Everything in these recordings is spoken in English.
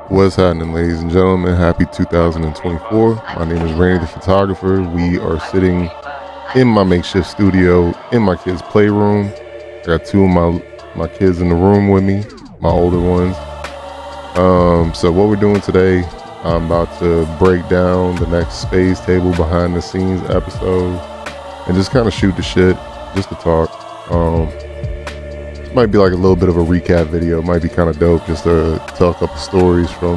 What's happening, ladies and gentlemen? Happy 2024. My name is Randy the Photographer. We are sitting in my makeshift studio in my kids' playroom. I got two of my kids in the room with me, my older ones. So what we're doing today, I'm about to break down the next Spades Table behind the scenes episode and just kind of shoot the shit, just to talk. Might be like a little bit of a recap video. Might be kind of dope just to tell a couple stories from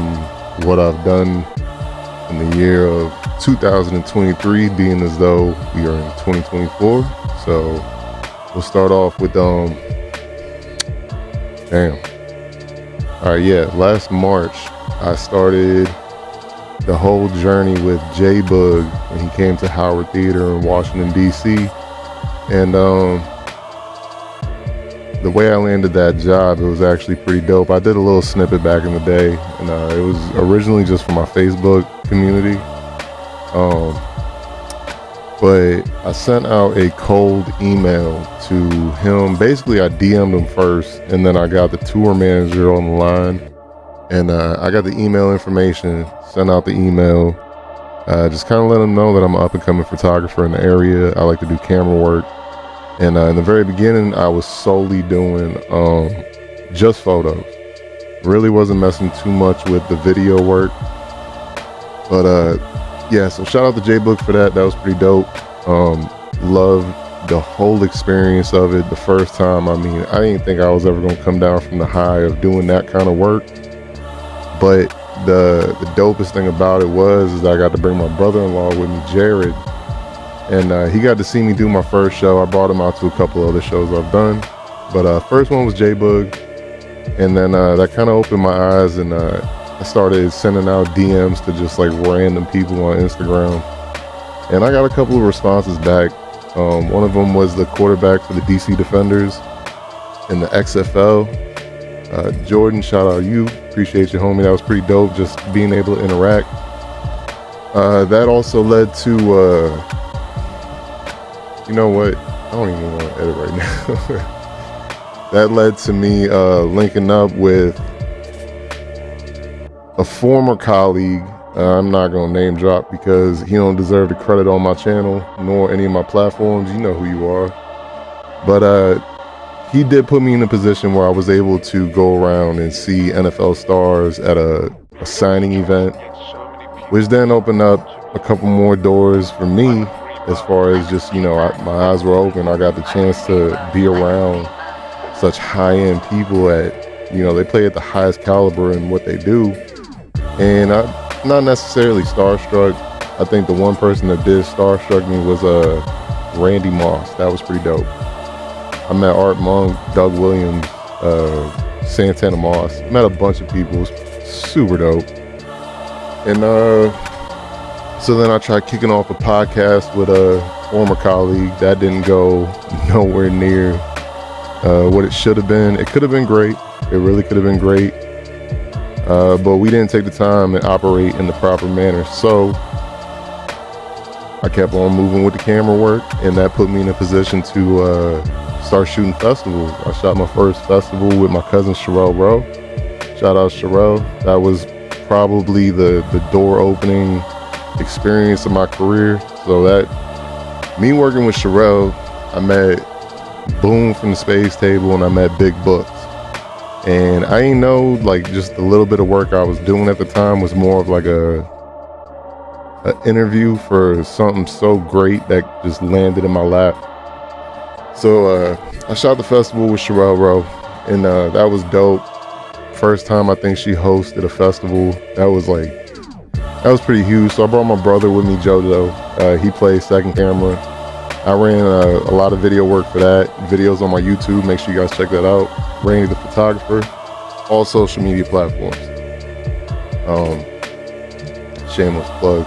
what I've done in the year of 2023, being as though we are in 2024. So we'll start off with All right, yeah, last March I started the whole journey with J-Bug when he came to Howard Theater in Washington DC, and the way I landed that job, it was actually pretty dope. I did a little snippet back in the day, and it was originally just for my Facebook community. But I sent out a cold email to him. Basically, I DM'd him first, and then I got the tour manager on the line, and I got the email information, sent out the email, just kind of let him know that I'm an up-and-coming photographer in the area. I like to do camera work. And in the very beginning, I was solely doing just photos. Really wasn't messing too much with the video work. But yeah, so shout out to J-Book for that. That was pretty dope. Loved the whole experience of it the first time. I mean, I didn't think I was ever going to come down from the high of doing that kind of work. But the dopest thing about it is I got to bring my brother-in-law with me, Jared. And he got to see me do my first show. I brought him out to a couple other shows I've done. But first one was J-Bug. And then that kind of opened my eyes, and I started sending out DMs to just like random people on Instagram. And I got a couple of responses back. One of them was the quarterback for the DC Defenders in the XFL. Jordan, shout out you. Appreciate you, homie. That was pretty dope, just being able to interact. That also led to... you know what? I don't even want to edit right now. That led to me linking up with a former colleague. I'm not going to name drop because he don't deserve the credit on my channel nor any of my platforms. You know who you are. But he did put me in a position where I was able to go around and see NFL stars at a signing event, which then opened up a couple more doors for me. As far as just, you know, my eyes were open. I got the chance to be around such high-end people they play at the highest caliber in what they do. And I'm not necessarily starstruck. I think the one person that did starstruck me was Randy Moss. That was pretty dope. I met Art Monk, Doug Williams, Santana Moss. Met a bunch of people. It was super dope. And so then I tried kicking off a podcast with a former colleague. That didn't go nowhere near what it should have been. It could have been great. It really could have been great. But we didn't take the time and operate in the proper manner. So I kept on moving with the camera work, and that put me in a position to start shooting festivals. I shot my first festival with my cousin Sherelle Rowe. Shout out Sherelle. That was probably the door opening experience of my career. So that me working with Sherelle, I met Boom from the Spades Table, and I met Big Books. And I didn't know, like, just the little bit of work I was doing at the time was more of like a interview for something so great that just landed in my lap. So I shot the festival with Sherelle Rowe, and that was dope. First time I think she hosted a festival. That was pretty huge. So I brought my brother with me, Jojo. He plays second camera. I ran a lot of video work for that. Videos on my YouTube. Make sure you guys check that out. Randy the Photographer. All social media platforms. Shameless plug.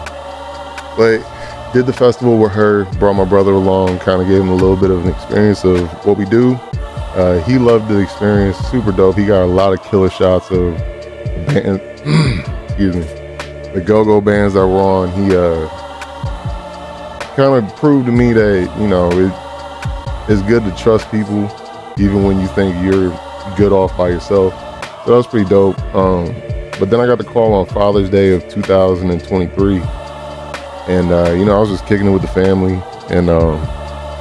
But did the festival with her. Brought my brother along. Kind of gave him a little bit of an experience of what we do. He loved the experience. Super dope. He got a lot of killer shots of the band. Excuse me. The go-go bands that were on. He kind of proved to me that, you know, it's good to trust people even when you think you're good off by yourself. So that was pretty dope. But then I got the call on Father's Day of 2023. And, I was just kicking it with the family. And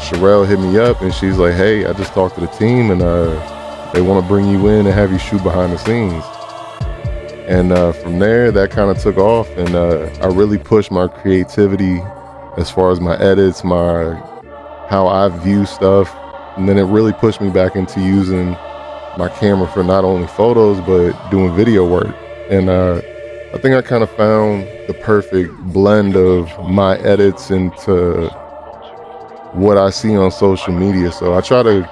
Sherelle hit me up and she's like, hey, I just talked to the team and they want to bring you in and have you shoot behind the scenes. And from there, that kind of took off. And I really pushed my creativity as far as my edits, how I view stuff. And then it really pushed me back into using my camera for not only photos, but doing video work. And I think I kind of found the perfect blend of my edits into what I see on social media. So I try to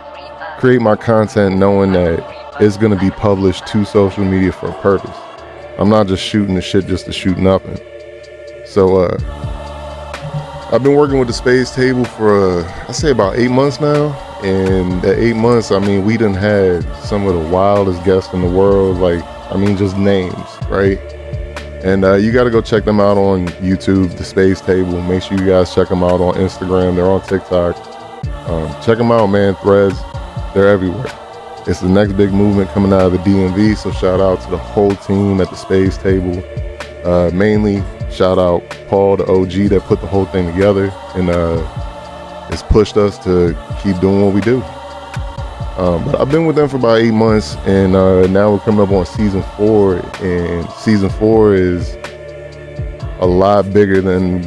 create my content knowing that it's going to be published to social media for a purpose. I'm not just shooting the shit just to shoot nothing. So I've been working with the Spades Table for, I say about 8 months now. And that 8 months, I mean, we done had some of the wildest guests in the world. Like, I mean, just names, right? And you got to go check them out on YouTube, The Spades Table. Make sure you guys check them out on Instagram. They're on TikTok. Check them out, man. Threads, they're everywhere. It's the next big movement coming out of the DMV. So shout out to the whole team at The Spades Table. Mainly shout out Paul, the OG that put the whole thing together. And it's pushed us to keep doing what we do. But I've been with them for about 8 months, and now we're coming up on season 4, and season 4 is a lot bigger than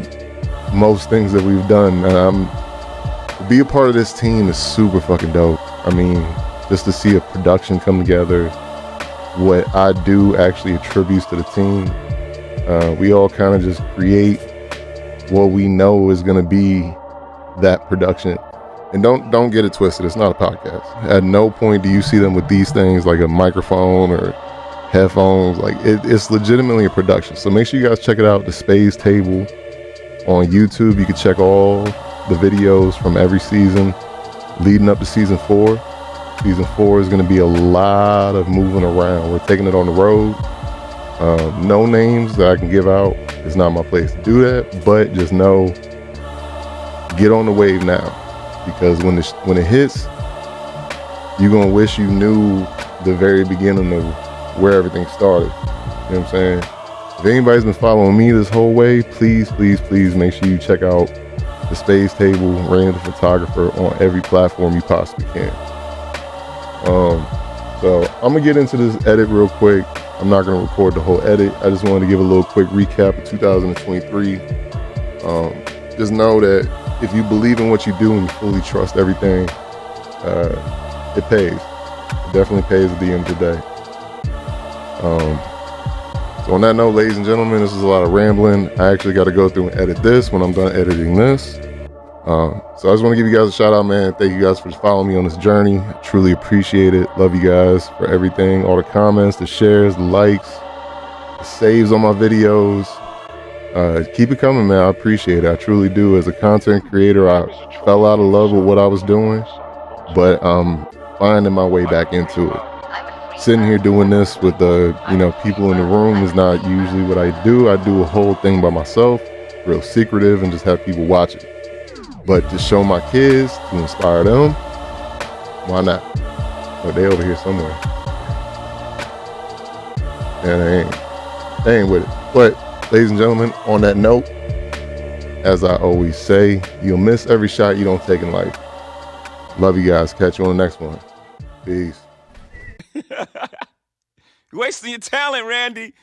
most things that we've done. To be a part of this team is super fucking dope. I mean, just to see a production come together, what I do actually attributes to the team. We all kind of just create what we know is going to be that production. And don't get it twisted. It's not a podcast. At no point do you see them with these things like a microphone or headphones. Like it's legitimately a production. So make sure you guys check it out. The Spades Table on YouTube. You can check all the videos from every season leading up to season 4. Season 4 is going to be a lot of moving around. We're taking it on the road. No names that I can give out. It's not my place to do that. But just know, get on the wave now. Because when it hits, you're going to wish you knew the very beginning of where everything started. You know what I'm saying? If anybody's been following me this whole way, please make sure you check out the Spades Table, Randy the Photographer on every platform you possibly can. So I'm going to get into this edit real quick. I'm not going to record the whole edit. I just wanted to give a little quick recap of 2023. Just know that if you believe in what you do and you fully trust everything, it pays. It definitely pays at the end of the day. So on that note, ladies and gentlemen, this is a lot of rambling. I actually got to go through and edit this when I'm done editing this. So I just want to give you guys a shout out, man. Thank you guys for following me on this journey. I truly appreciate it. Love you guys for everything. All the comments, the shares, the likes, the saves on my videos. Keep it coming, man. I appreciate it. I truly do. As a content creator, I fell out of love with what I was doing, but I'm finding my way back into it. Sitting here doing this with the people in the room is not usually what I do. I do a whole thing by myself, real secretive, and just have people watch it. But to show my kids, to inspire them, why not? But they over here somewhere. And they ain't with it. But ladies and gentlemen, on that note, as I always say, you'll miss every shot you don't take in life. Love you guys. Catch you on the next one. Peace. You're wasting your talent, Randy.